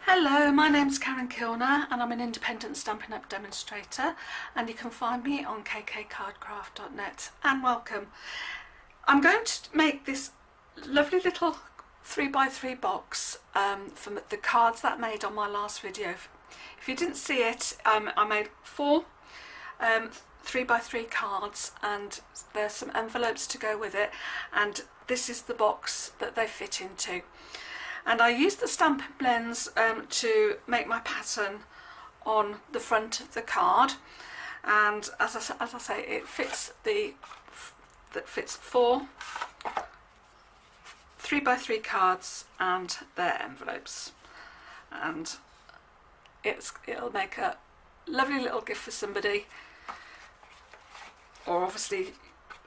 Hello, my name's Karen Kilner and I'm an independent Stampin' Up demonstrator, and you can find me on kkcardcraft.net, and welcome. I'm going to make this lovely little 3x3 box from the cards that I made on my last video. If you didn't see it, I made 4 3x3 cards, and there's some envelopes to go with it, and this is the box that they fit into. And I used the Stampin' blends to make my pattern on the front of the card, and as I say, it fits that fits 4 3x3 cards and their envelopes, and it'll make a lovely little gift for somebody, or obviously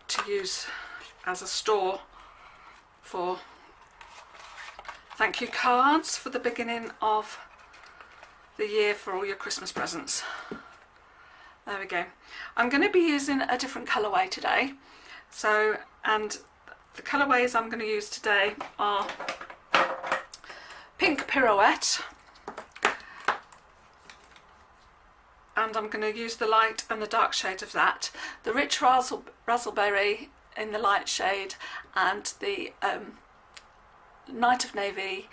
to use as a store for thank you cards for the beginning of the year for all your Christmas presents. There we go. I'm going to be using a different colourway today. And the colourways I'm going to use today are Pink Pirouette, and I'm going to use the light and the dark shade of that, the Rich Razzleberry in the light shade, and the Night of Navy,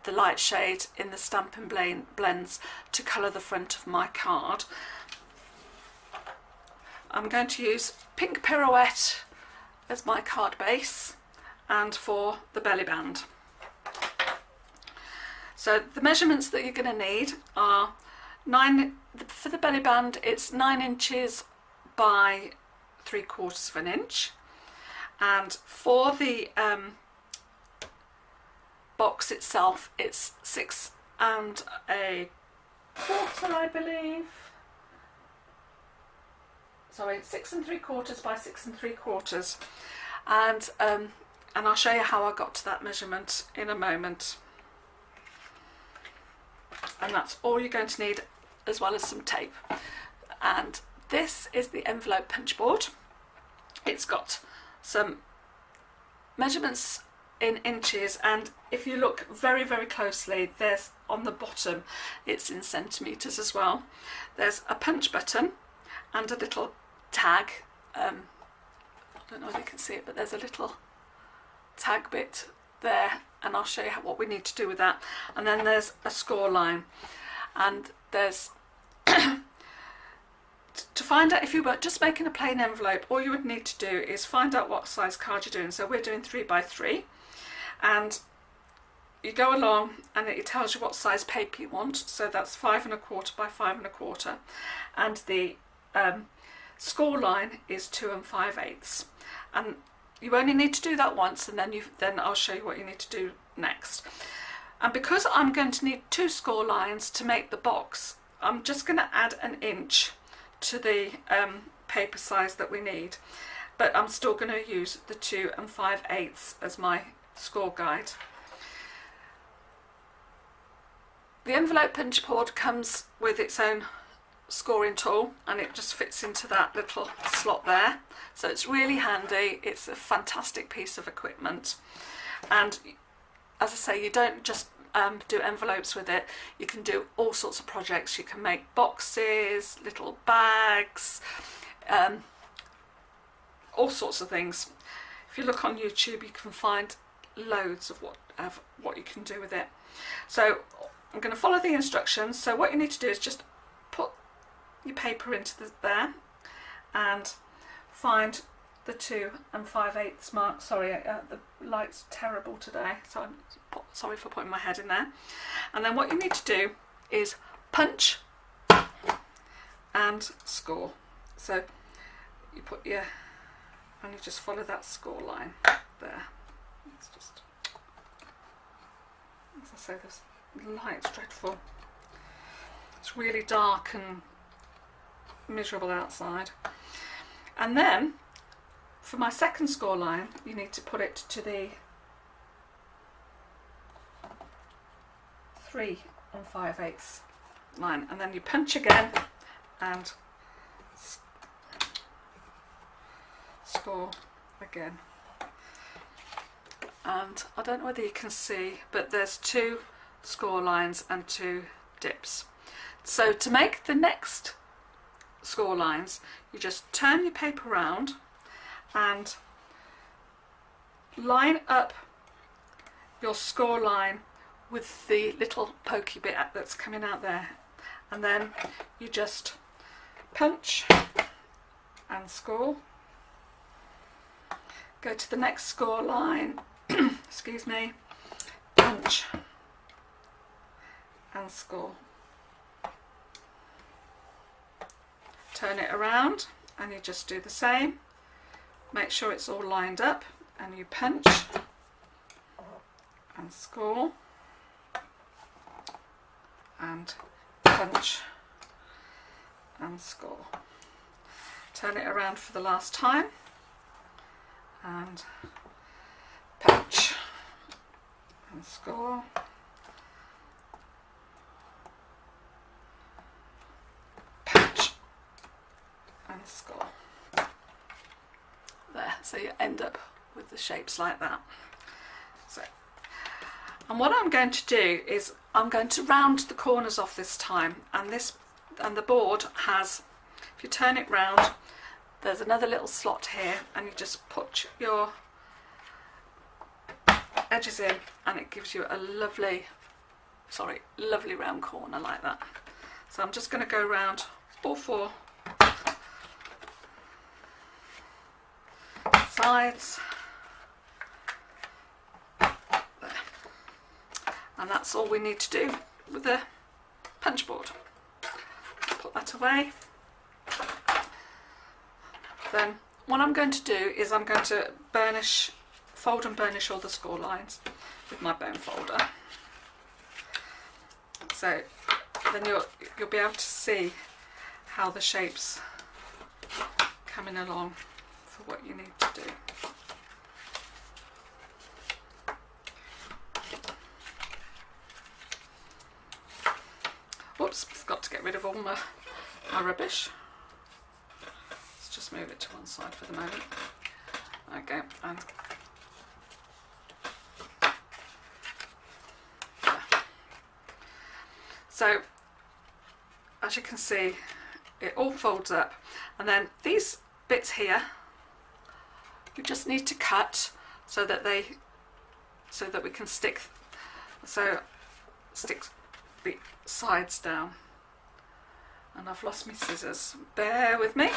the light shade, in the Stampin' blends to colour the front of my card. I'm going to use Pink Pirouette as my card base, and for the belly band. So the measurements that you're going to need are for the belly band, it's 9 inches by 3/4 inch, and for the box itself it's 6 1/4, I believe. Sorry, 6 3/4 by 6 3/4, and I'll show you how I got to that measurement in a moment. And that's all you're going to need, as well as some tape. And this is the envelope punch board. It's got some measurements in inches, and if you look very closely, there's on the bottom it's in centimeters as well. There's a punch button and a little tag. I don't know if you can see it, but there's a little tag bit there, and I'll show you what we need to do with that. And then there's a score line, and there's to find out if you were just making a plain envelope, all you would need to do is find out what size card you're doing. So we're doing 3x3, and you go along and it tells you what size paper you want. So that's 5 1/4 by 5 1/4, and the score line is 2 5/8. And you only need to do that once, and then I'll show you what you need to do next. And because I'm going to need 2 score lines to make the box, I'm just going to add 1 inch to the paper size that we need, but I'm still going to use the 2 5/8 as my score guide. The envelope punch board comes with its own scoring tool, and it just fits into that little slot there, so it's really handy. It's a fantastic piece of equipment, and as I say, you don't just do envelopes with it. You can do all sorts of projects. You can make boxes, little bags, all sorts of things. If you look on YouTube, you can find loads of what you can do with it. So I'm going to follow the instructions. So what you need to do is just put your paper into there and find the 2 5/8 mark. Sorry, the light's terrible today, so I'm sorry for putting my head in there. And then what you need to do is punch and score. So you put and you just follow that score line there. It's just, as I say, this light's dreadful. It's really dark and miserable outside. And then for my second score line, you need to put it to the 3 5/8 line, and then you punch again and score again. And I don't know whether you can see, but there's 2 score lines and 2 dips. So to make the next score lines, you just turn your paper around and line up your score line with the little pokey bit that's coming out there, and then you just punch and score. Go to the next score line, excuse me, punch and score. Turn it around and you just do the same. Make sure it's all lined up and you punch and score and punch and score. Turn it around for the last time and punch and score, punch and score. There, so you end up with the shapes like that. So, and what I'm going to do is I'm going to round the corners off this time, and the board has, if you turn it round, there's another little slot here, and you just put your edges in and it gives you a lovely round corner like that. So I'm just going to go round all 4 sides there. And that's all we need to do with the punch board. Put that away. Then what I'm going to do is I'm going to fold and burnish all the score lines with my bone folder. So then you'll be able to see how the shapes coming along for what you need to do. Whoops, forgot to get rid of all my rubbish. Let's just move it to one side for the moment. Okay, and there. So as you can see, it all folds up, and then these bits here you just need to cut so that we can stick the sides down. And I've lost my scissors, bear with me.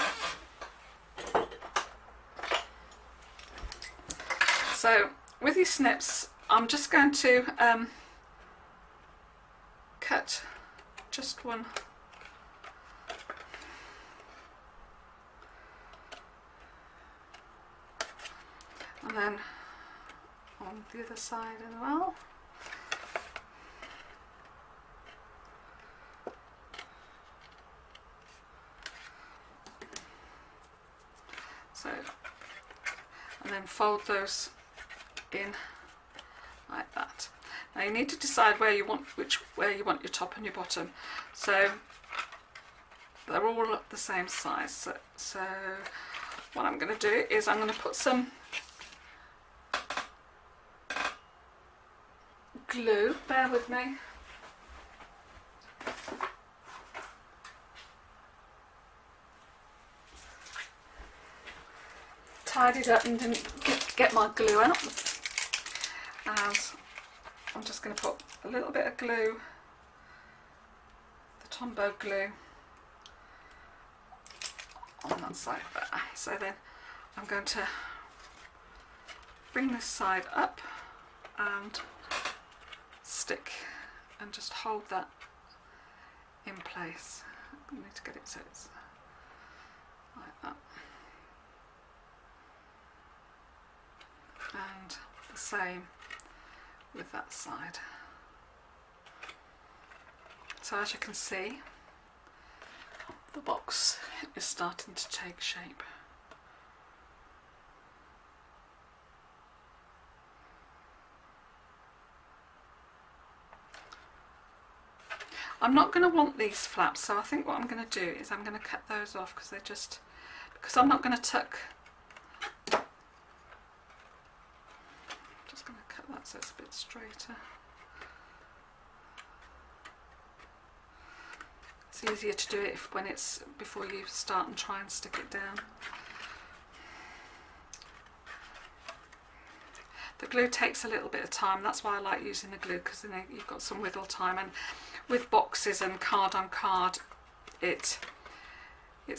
So with these snips I'm just going to cut just one and then on the other side as well. So, and then fold those in like that. Now you need to decide where you want your top and your bottom. So they're all the same size. So what I'm going to do is I'm going to put some glue, bear with me. Tidied up and didn't get my glue out, and I'm just going to put a little bit of glue, the Tombow glue, on that side there. So then I'm going to bring this side up and stick and just hold that in place. I need to get it so it's like that. And the same with that side. So as you can see, the box is starting to take shape. I'm not going to want these flaps, so I think what I'm going to do is I'm going to cut those off because I'm not going to tuck. Just going to cut that so it's a bit straighter. It's easier to do it when it's before you start and try and stick it down. The glue takes a little bit of time, that's why I like using the glue, because then you've got some wiggle time, and with boxes and card on card it's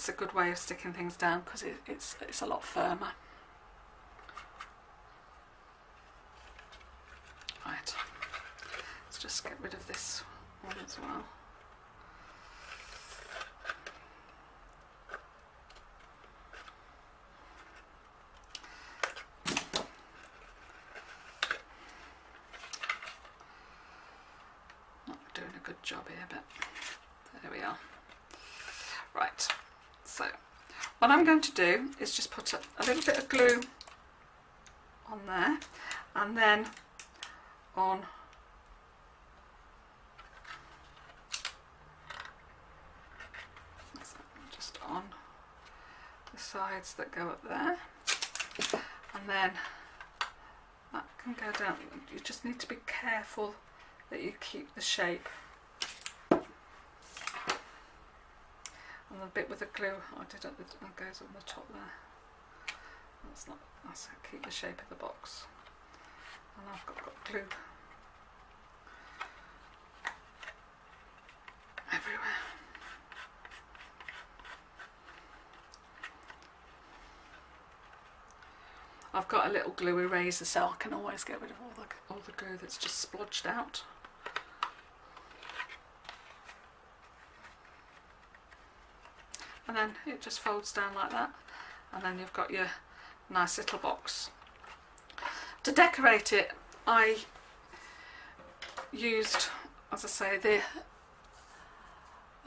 a good way of sticking things down because it's a lot firmer. Right, let's just get rid of this one as well. Not doing a good job here, but there we are. Right, so what I'm going to do is just put a little bit of glue on there, and then on just on the sides that go up there, and then that can go down. You just need to be careful that you keep the shape. And the bit with the glue I did at the goes on the top there. That's keep the shape of the box. And I've got glue everywhere. I've got a little glue eraser, so I can always get rid of all the glue that's just splodged out. And then it just folds down like that, and then you've got your nice little box. To decorate it, I used, as I say, the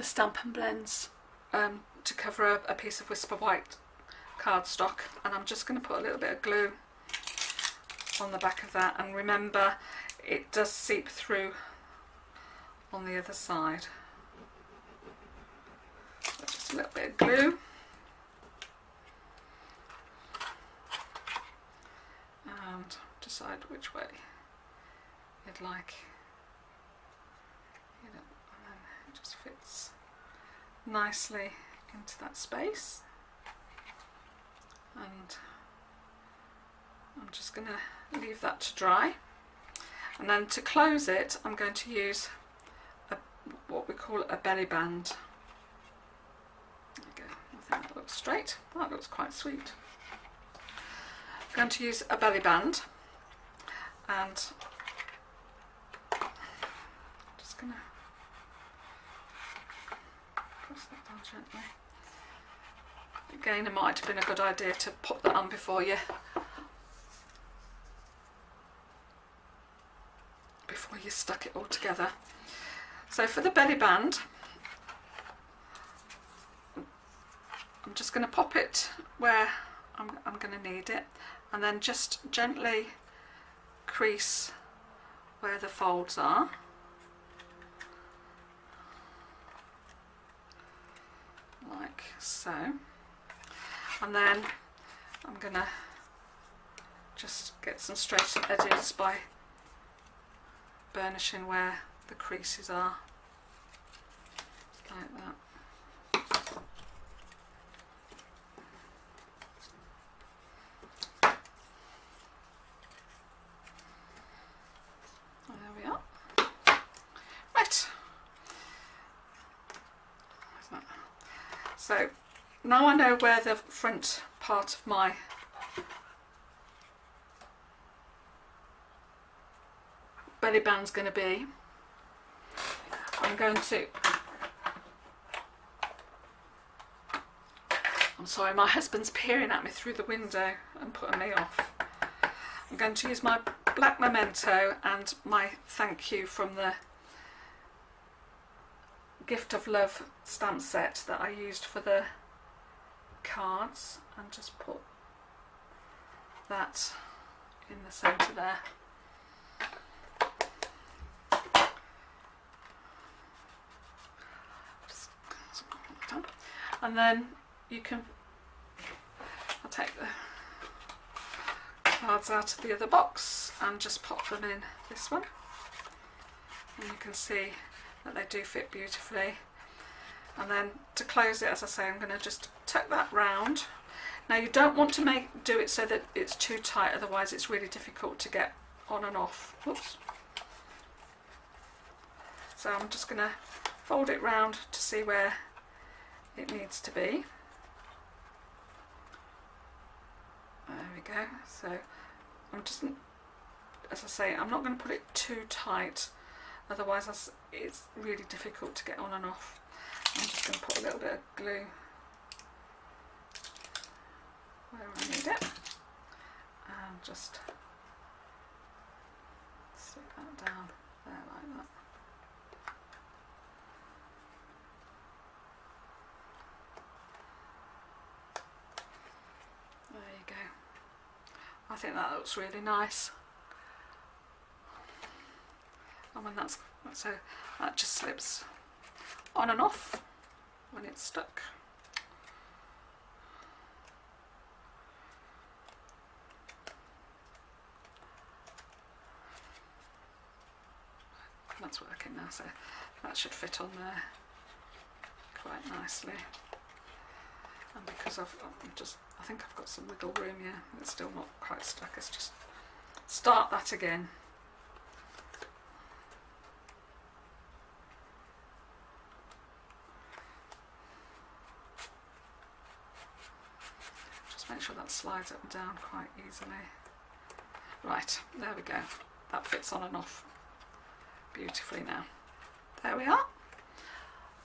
Stampin' blends to cover a piece of Whisper White cardstock, and I'm just going to put a little bit of glue on the back of that, and remember it does seep through on the other side. So just a little bit of glue. And decide which way you'd like, and then it just fits nicely into that space. And I'm just going to leave that to dry, and then to close it I'm going to use what we call a belly band. There we go. I think that looks straight. That looks quite sweet. I'm going to use a belly band, and I'm just going to press that down gently. Again, it might have been a good idea to put that on before you stuck it all together. So for the belly band, I'm just going to pop it where I'm going to need it, and then just gently crease where the folds are. Like so. And then I'm going to just get some straight edges by burnishing where the creases are, like that. There we are. Right. So now I know where the front part of my belly band's going to be. I'm sorry, my husband's peering at me through the window and putting me off. I'm going to use my black memento and my thank you from the Gift of Love stamp set that I used for the cards, and just put that in the centre there. And then I'll take the cards out of the other box and just pop them in this one, and you can see that they do fit beautifully. And then to close it, as I say, I'm going to just tuck that round. Now you don't want to do it so that it's too tight, otherwise it's really difficult to get on and off. Oops. So I'm just going to fold it round to see where it needs to be. There we go. So I'm just, as I say, I'm not going to put it too tight, otherwise it's really difficult to get on and off. I'm just going to put a little bit of glue where I need it, and just stick that down there like that. There you go. I think that looks really nice. And when that's, so that just slips on and off when it's stuck. That's working now, so that should fit on there quite nicely. And because I think I've got some wiggle room here, it's still not quite stuck. Let's just start that again. Just make sure that slides up and down quite easily. Right, there we go. That fits on and off beautifully now. There we are.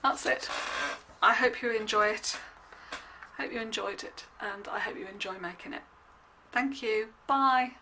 That's it. I hope you enjoy it. I hope you enjoyed it, and I hope you enjoy making it. Thank you. Bye.